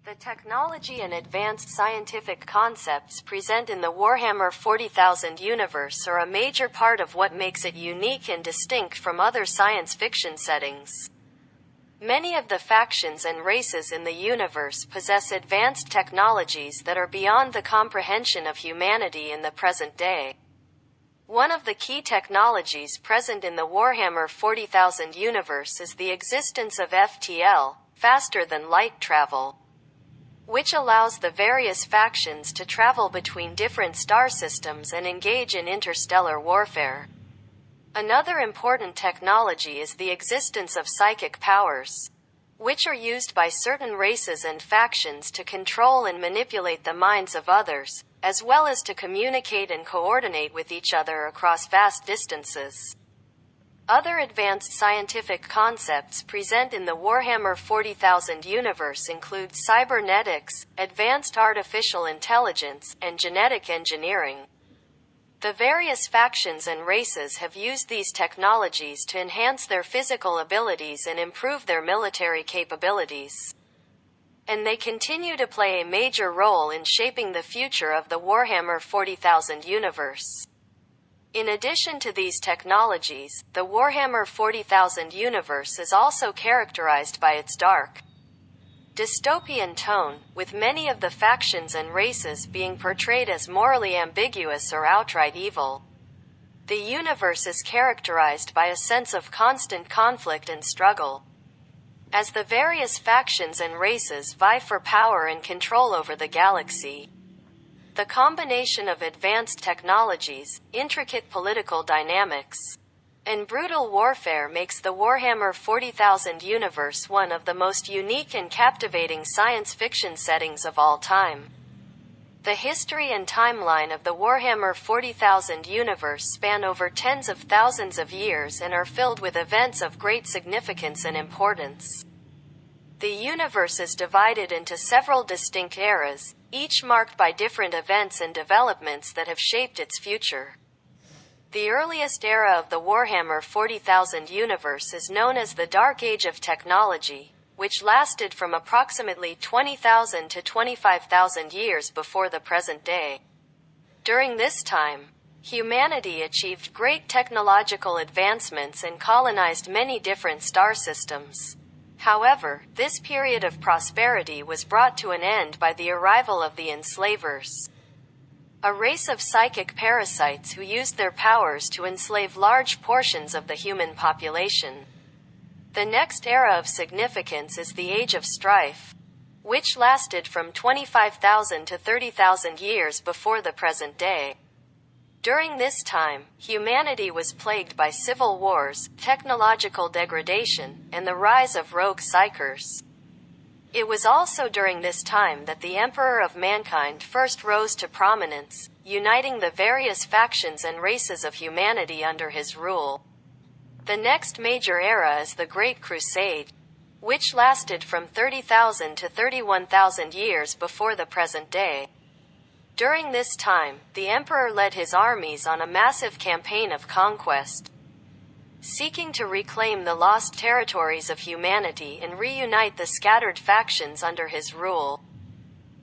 The technology and advanced scientific concepts present in the Warhammer 40,000 universe are a major part of what makes it unique and distinct from other science fiction settings. Many of the factions and races in the universe possess advanced technologies that are beyond the comprehension of humanity in the present day. One of the key technologies present in the Warhammer 40,000 universe is the existence of FTL, faster-than-light travel, which allows the various factions to travel between different star systems and engage in interstellar warfare. Another important technology is the existence of psychic powers, which are used by certain races and factions to control and manipulate the minds of others, as well as to communicate and coordinate with each other across vast distances. Other advanced scientific concepts present in the Warhammer 40,000 universe include cybernetics, advanced artificial intelligence, and genetic engineering. The various factions and races have used these technologies to enhance their physical abilities and improve their military capabilities. And they continue to play a major role in shaping the future of the Warhammer 40,000 universe. In addition to these technologies, the Warhammer 40,000 universe is also characterized by its dark, dystopian tone, with many of the factions and races being portrayed as morally ambiguous or outright evil. The universe is characterized by a sense of constant conflict and struggle, as the various factions and races vie for power and control over the galaxy. The combination of advanced technologies, intricate political dynamics, and brutal warfare makes the Warhammer 40,000 universe one of the most unique and captivating science fiction settings of all time. The history and timeline of the Warhammer 40,000 universe span over tens of thousands of years and are filled with events of great significance and importance. The universe is divided into several distinct eras, each marked by different events and developments that have shaped its future. The earliest era of the Warhammer 40,000 universe is known as the Dark Age of Technology, which lasted from approximately 20,000 to 25,000 years before the present day. During this time, humanity achieved great technological advancements and colonized many different star systems. However, this period of prosperity was brought to an end by the arrival of the enslavers, a race of psychic parasites who used their powers to enslave large portions of the human population. The next era of significance is the Age of Strife, which lasted from 25,000 to 30,000 years before the present day. During this time, humanity was plagued by civil wars, technological degradation, and the rise of rogue psychers. It was also during this time that the Emperor of Mankind first rose to prominence, uniting the various factions and races of humanity under his rule. The next major era is the Great Crusade, which lasted from 30,000 to 31,000 years before the present day. During this time, the Emperor led his armies on a massive campaign of conquest, seeking to reclaim the lost territories of humanity and reunite the scattered factions under his rule.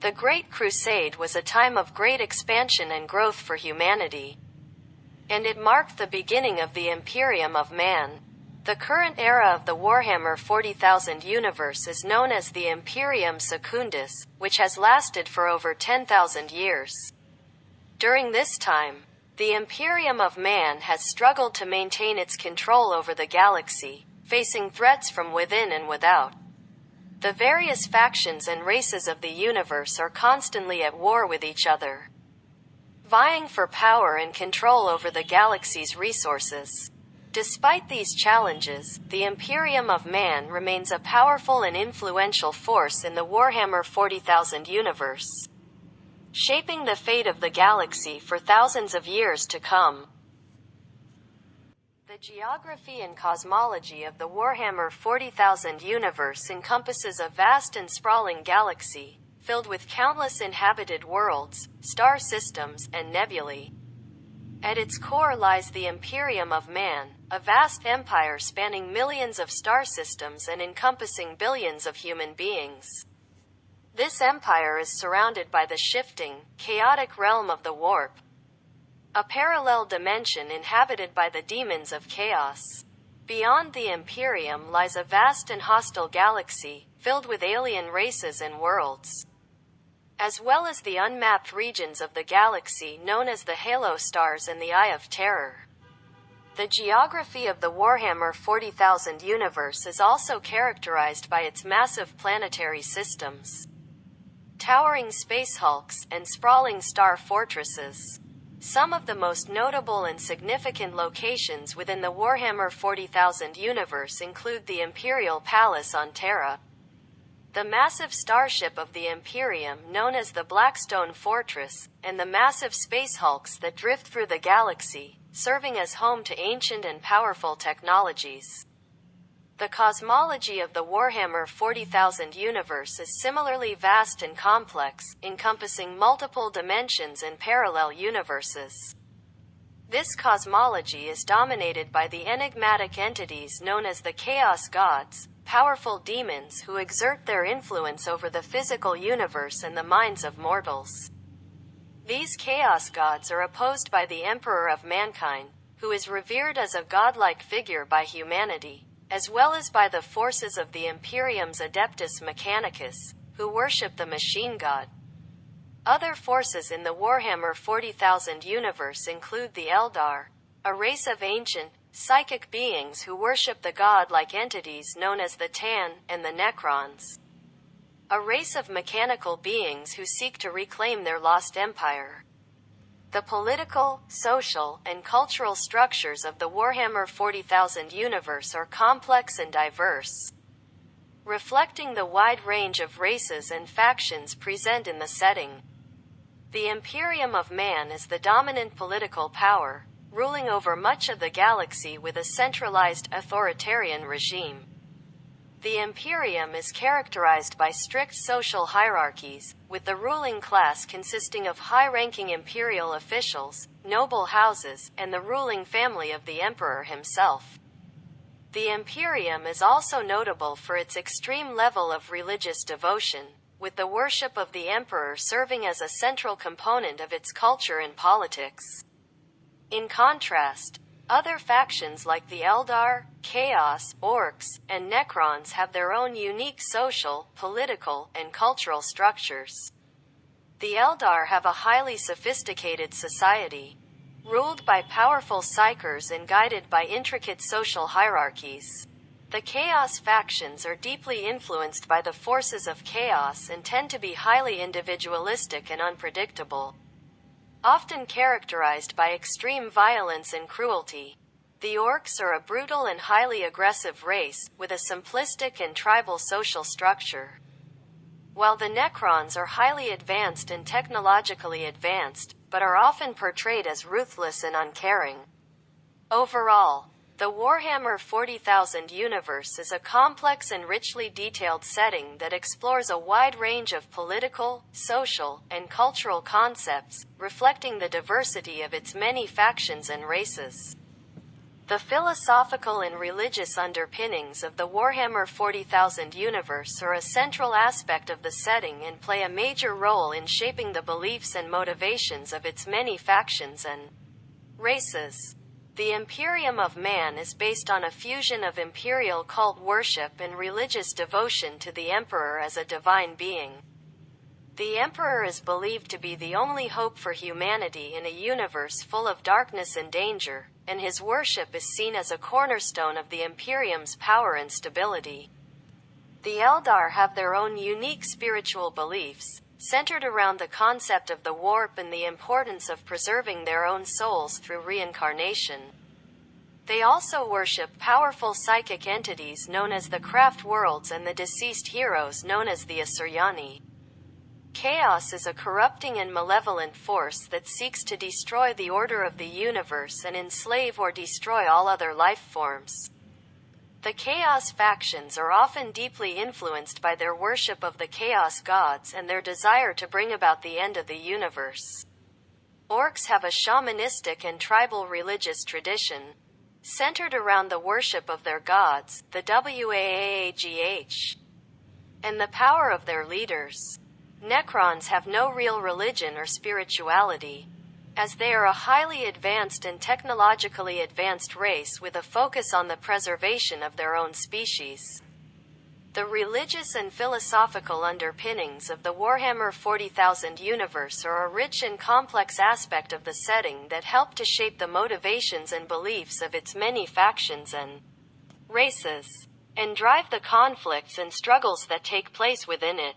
The Great Crusade was a time of great expansion and growth for humanity, and it marked the beginning of the Imperium of Man. The current era of the Warhammer 40,000 universe is known as the Imperium Secundus, which has lasted for over 10,000 years. During this time, the Imperium of Man has struggled to maintain its control over the galaxy, facing threats from within and without. The various factions and races of the universe are constantly at war with each other, vying for power and control over the galaxy's resources. Despite these challenges, the Imperium of Man remains a powerful and influential force in the Warhammer 40,000 universe, shaping the fate of the galaxy for thousands of years to come. The geography and cosmology of the Warhammer 40,000 universe encompasses a vast and sprawling galaxy, filled with countless inhabited worlds, star systems, and nebulae. At its core lies the Imperium of Man, a vast empire spanning millions of star systems and encompassing billions of human beings. This empire is surrounded by the shifting, chaotic realm of the warp, a parallel dimension inhabited by the demons of chaos. Beyond the Imperium lies a vast and hostile galaxy, filled with alien races and worlds, as well as the unmapped regions of the galaxy known as the Halo Stars and the Eye of Terror. The geography of the Warhammer 40,000 universe is also characterized by its massive planetary systems, towering space hulks, and sprawling star fortresses. Some of the most notable and significant locations within the Warhammer 40,000 universe include the Imperial Palace on Terra, the massive starship of the Imperium known as the Blackstone Fortress, and the massive space hulks that drift through the galaxy, serving as home to ancient and powerful technologies. The cosmology of the Warhammer 40,000 universe is similarly vast and complex, encompassing multiple dimensions and parallel universes. This cosmology is dominated by the enigmatic entities known as the Chaos Gods, powerful demons who exert their influence over the physical universe and the minds of mortals. These Chaos Gods are opposed by the Emperor of Mankind, who is revered as a godlike figure by humanity, as well as by the forces of the Imperium's Adeptus Mechanicus, who worship the Machine God. Other forces in the Warhammer 40,000 universe include the Eldar, a race of ancient, psychic beings who worship the god-like entities known as the Tan, and the Necrons, a race of mechanical beings who seek to reclaim their lost empire. The political, social, and cultural structures of the Warhammer 40,000 universe are complex and diverse, reflecting the wide range of races and factions present in the setting. The Imperium of Man is the dominant political power, ruling over much of the galaxy with a centralized, authoritarian regime. The Imperium is characterized by strict social hierarchies, with the ruling class consisting of high-ranking imperial officials, noble houses, and the ruling family of the Emperor himself. The Imperium is also notable for its extreme level of religious devotion, with the worship of the Emperor serving as a central component of its culture and politics. In contrast, other factions like the Eldar, Chaos, Orcs, and Necrons have their own unique social, political, and cultural structures. The Eldar have a highly sophisticated society, ruled by powerful psykers and guided by intricate social hierarchies. The Chaos factions are deeply influenced by the forces of chaos and tend to be highly individualistic and unpredictable, often characterized by extreme violence and cruelty. The Orcs are a brutal and highly aggressive race, with a simplistic and tribal social structure, while the Necrons are highly advanced and technologically advanced, but are often portrayed as ruthless and uncaring. Overall, the Warhammer 40,000 universe is a complex and richly detailed setting that explores a wide range of political, social, and cultural concepts, reflecting the diversity of its many factions and races. The philosophical and religious underpinnings of the Warhammer 40,000 universe are a central aspect of the setting and play a major role in shaping the beliefs and motivations of its many factions and races. The Imperium of Man is based on a fusion of imperial cult worship and religious devotion to the Emperor as a divine being. The Emperor is believed to be the only hope for humanity in a universe full of darkness and danger, and his worship is seen as a cornerstone of the Imperium's power and stability. The Eldar have their own unique spiritual beliefs, centered around the concept of the warp and the importance of preserving their own souls through reincarnation. They also worship powerful psychic entities known as the Craft Worlds and the deceased heroes known as the Asuryani. Chaos is a corrupting and malevolent force that seeks to destroy the order of the universe and enslave or destroy all other life forms. The Chaos factions are often deeply influenced by their worship of the Chaos Gods and their desire to bring about the end of the universe. Orcs have a shamanistic and tribal religious tradition, centered around the worship of their gods, the Waagh, and the power of their leaders. Necrons have no real religion or spirituality, as they are a highly advanced and technologically advanced race with a focus on the preservation of their own species. The religious and philosophical underpinnings of the Warhammer 40,000 universe are a rich and complex aspect of the setting that help to shape the motivations and beliefs of its many factions and races, and drive the conflicts and struggles that take place within it.